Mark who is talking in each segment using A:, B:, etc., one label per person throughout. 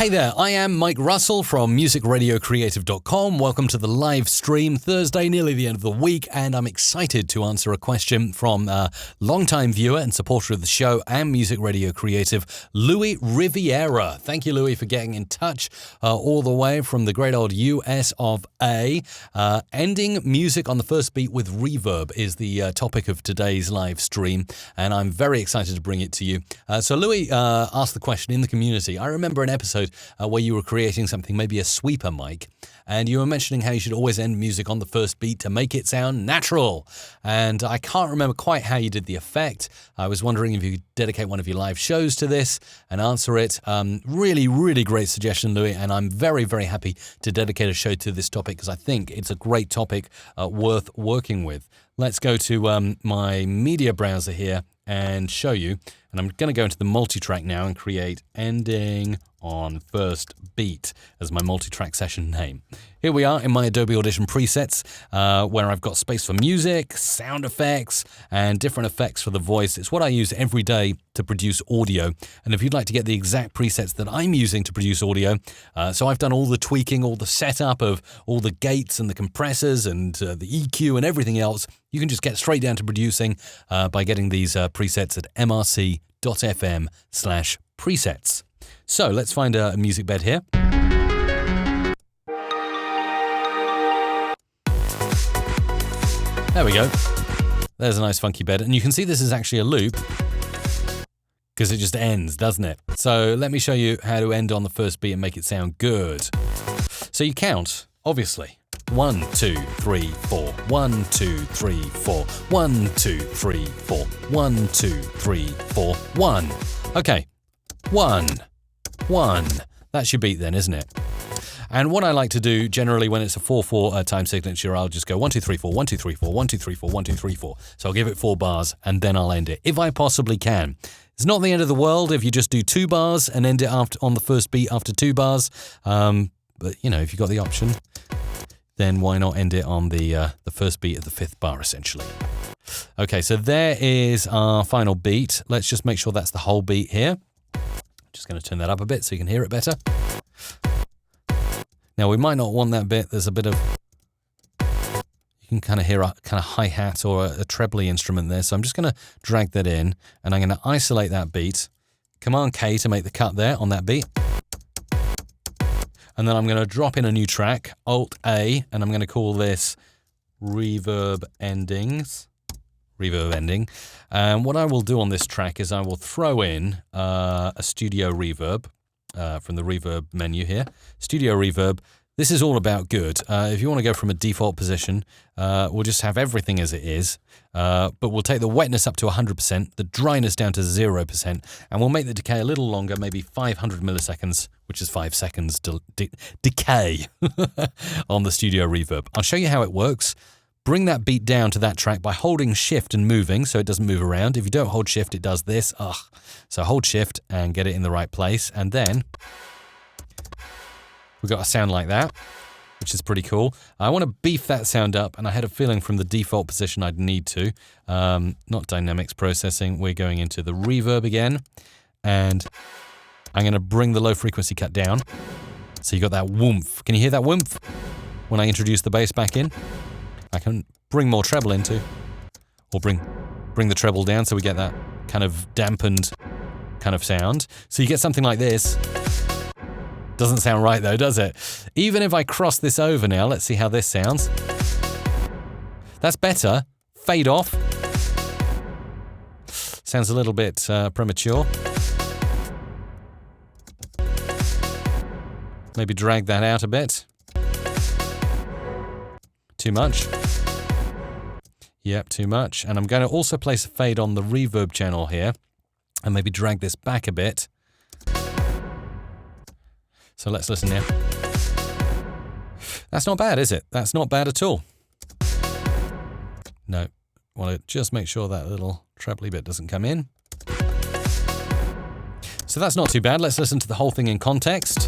A: Hey there, I am Mike Russell from musicradiocreative.com. Welcome to the live stream, Thursday, nearly the end of the week, and I'm excited to answer a question from a longtime viewer and supporter of the show and Music Radio Creative, Louis Riviera. Thank you, Louis, for getting in touch all the way from the great old US of A. Ending music on the first beat with reverb is the topic of today's live stream, and I'm very excited to bring it to you. So Louis asked the question in the community. I remember an episode where you were creating something, maybe a sweeper mic, and you were mentioning how you should always end music on the first beat to make it sound natural. And I can't remember quite how you did the effect. I was wondering if you could dedicate one of your live shows to this and answer it. Really, really great suggestion, Louis, and I'm very, very happy to dedicate a show to this topic because I think it's a great topic worth working with. Let's go to my media browser here and show you. And I'm going to go into the multi-track now and create ending on first beat as my multi-track session name. Here we are in my Adobe Audition presets where I've got space for music, sound effects, and different effects for the voice. It's what I use every day to produce audio. And if you'd like to get the exact presets that I'm using to produce audio, so I've done all the tweaking, all the setup of all the gates and the compressors and the EQ and everything else, you can just get straight down to producing by getting these presets at mrc.fm/presets. So let's find a music bed here. There we go. There's a nice funky bed. And you can see this is actually a loop because it just ends, doesn't it? So let me show you how to end on the first beat and make it sound good. So you count, obviously. 1, 2, 3, 4. 1, 2, 3, 4. 1, 2, 3, 4. 1, 2, 3, 4. 1. Okay. 1. 1. That's your beat then, isn't it? And what I like to do generally when it's a 4/4 time signature, I'll just go 1, 2, 3, 4, 1, 2, 3, 4, 1, 2, 3, 4, 1, 2, 3, 4. So I'll give it 4 bars and then I'll end it if I possibly can. It's not the end of the world if you just do 2 bars and end it on the first beat after 2 bars. But you know, if you've got the option, then why not end it on the first beat of the 5th bar essentially. Okay, so there is our final beat. Let's just make sure that's the whole beat here. Just going to turn that up a bit so you can hear it better. Now we might not want that bit. There's a bit of, you can kind of hear a kind of hi-hat or a trebly instrument there. So I'm just going to drag that in and I'm going to isolate that beat. Command K to make the cut there on that beat. And then I'm going to drop in a new track, Alt A, and I'm going to call this Reverb Endings. Reverb Ending. And what I will do on this track is I will throw in a studio reverb from the reverb menu here. Studio reverb. This is all about good. If you want to go from a default position, we'll just have everything as it is, but we'll take the wetness up to 100%, the dryness down to 0%, and we'll make the decay a little longer, maybe 500 milliseconds, which is 5 seconds decay on the studio reverb. I'll show you how it works. Bring that beat down to that track by holding shift and moving so it doesn't move around. If you don't hold shift, it does this. So hold shift and get it in the right place. And then we've got a sound like that, which is pretty cool. I want to beef that sound up, and I had a feeling from the default position I'd need to. Not dynamics processing. We're going into the reverb again. And I'm going to bring the low frequency cut down. So you got that woomph. Can you hear that woomph when I introduce the bass back in? I can bring more treble into, or bring the treble down so we get that kind of dampened kind of sound. So you get something like this. Doesn't sound right though, does it? Even if I cross this over now, let's see how this sounds. That's better. Fade off. Sounds a little bit premature. Maybe drag that out a bit. Too much. Yep, too much. And I'm going to also place a fade on the reverb channel here and maybe drag this back a bit. So let's listen now. That's not bad, is it? That's not bad at all. No, want to just make sure that little trebly bit doesn't come in. So that's not too bad. Let's listen to the whole thing in context.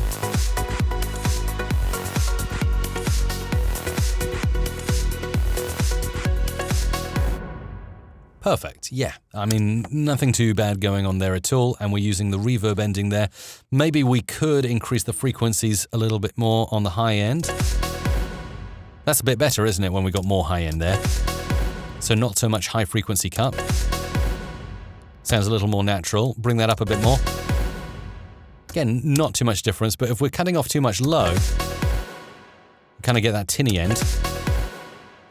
A: Perfect. Yeah. I mean, nothing too bad going on there at all. And we're using the reverb ending there. Maybe we could increase the frequencies a little bit more on the high end. That's a bit better, isn't it, when we got more high end there? So not so much high frequency cut. Sounds a little more natural. Bring that up a bit more. Again, not too much difference, but if we're cutting off too much low, we kind of get that tinny end.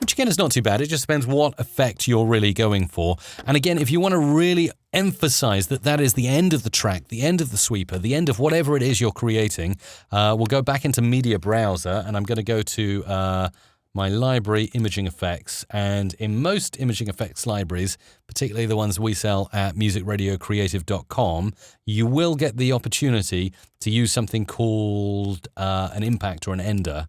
A: Which again is not too bad. It just depends what effect you're really going for. And again, if you want to really emphasize that that is the end of the track, the end of the sweeper, the end of whatever it is you're creating, we'll go back into Media Browser, and I'm going to go to my library, Imaging Effects. And in most imaging effects libraries, particularly the ones we sell at musicradiocreative.com, you will get the opportunity to use something called an impact or an ender.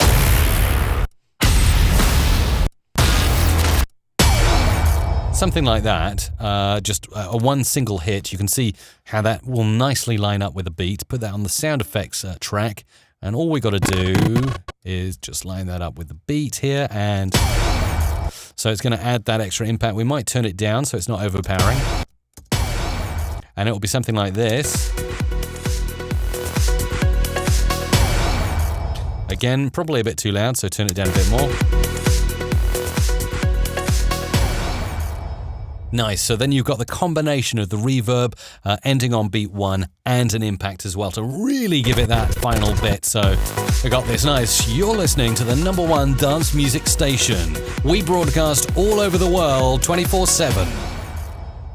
A: Something like that, just a one single hit. You can see how that will nicely line up with a beat. Put that on the sound effects track, and all we got to do is just line that up with the beat here, and so it's going to add that extra impact. We might turn it down so it's not overpowering, and it will be something like this. Again, probably a bit too loud, so turn it down a bit more. Nice. So then you've got the combination of the reverb ending on beat 1 and an impact as well to really give it that final bit. So we got this nice. You're listening to the #1 dance music station. We broadcast all over the world 24/7.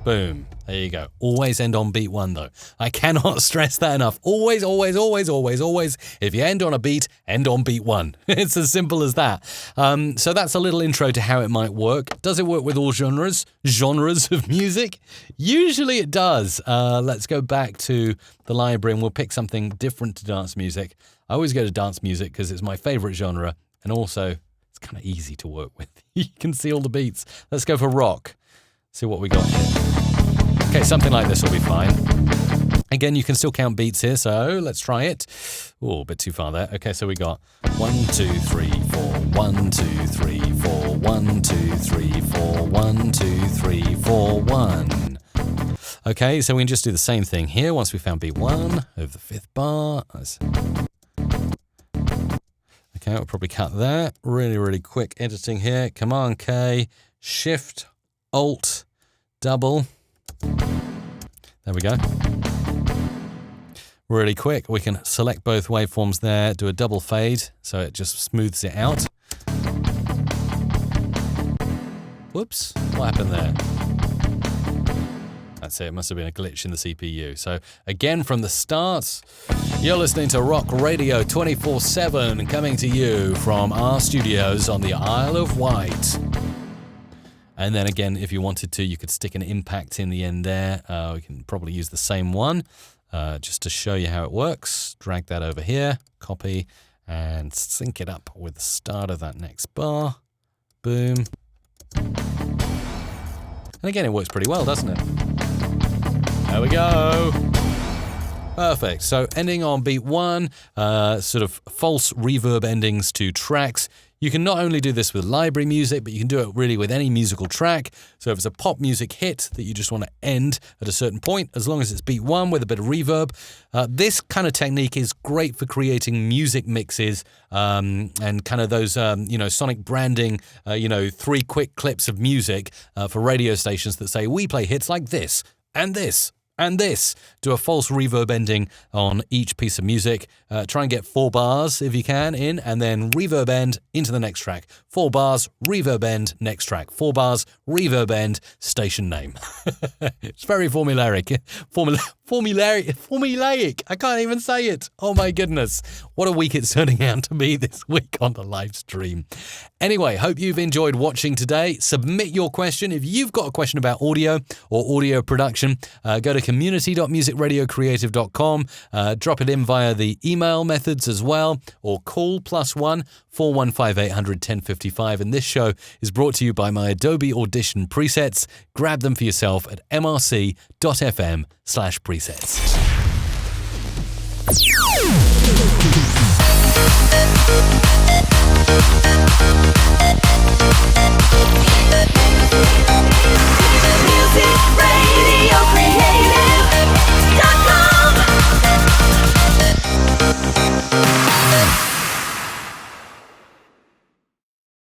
A: Boom. There you go. Always end on beat 1 though. I cannot stress that enough. Always, always, always, always, always. If you end on a beat, end on beat 1. It's as simple as that. So that's a little intro to how it might work. Does it work with all genres of music? Usually it does. Let's go back to the library and we'll pick something different to dance music. I always go to dance music because it's my favorite genre, and also it's kind of easy to work with. You can see all the beats. Let's go for rock. See what we got here. Okay, something like this will be fine. Again, you can still count beats here, so let's try it. Oh, a bit too far there. Okay, so we got 1, 2, 3, 4, 1, 2, 3, 4, 1, 2, 3, 4, 1, 2, 3, 4, 1. Okay, so we can just do the same thing here once we found beat 1 over the 5th bar. Okay, we'll probably cut that. Really, really quick editing here. Command K, Shift, Alt, double. There we go. Really quick, we can select both waveforms there, do a double fade, so it just smooths it out. Whoops, what happened there? That's it, must have been a glitch in the CPU. So again, from the start, you're listening to Rock Radio 24/7, coming to you from our studios on the Isle of Wight. And then again, if you wanted to, you could stick an impact in the end there. We can probably use the same one just to show you how it works. Drag that over here, copy, and sync it up with the start of that next bar. Boom. And again, it works pretty well, doesn't it? There we go. Perfect. So ending on beat 1, sort of false reverb endings to tracks. You can not only do this with library music, but you can do it really with any musical track. So if it's a pop music hit that you just want to end at a certain point, as long as it's beat 1 with a bit of reverb, this kind of technique is great for creating music mixes and kind of those, sonic branding, 3 quick clips of music for radio stations that say, we play hits like this and this. And this. Do a false reverb ending on each piece of music. Try and get 4 bars if you can in, and then reverb end into the next track. 4 bars, reverb end, next track. 4 bars, reverb end, station name. It's very formulaic. Formulaic. I can't even say it. Oh my goodness. What a week it's turning out to be this week on the live stream. Anyway, hope you've enjoyed watching today. Submit your question. If you've got a question about audio or audio production, go to community.musicradiocreative.com. Drop it in via the email methods as well, or call +1 415 800 1055. And this show is brought to you by my Adobe Audition presets. Grab them for yourself at mrc.fm/presets.
B: Music music.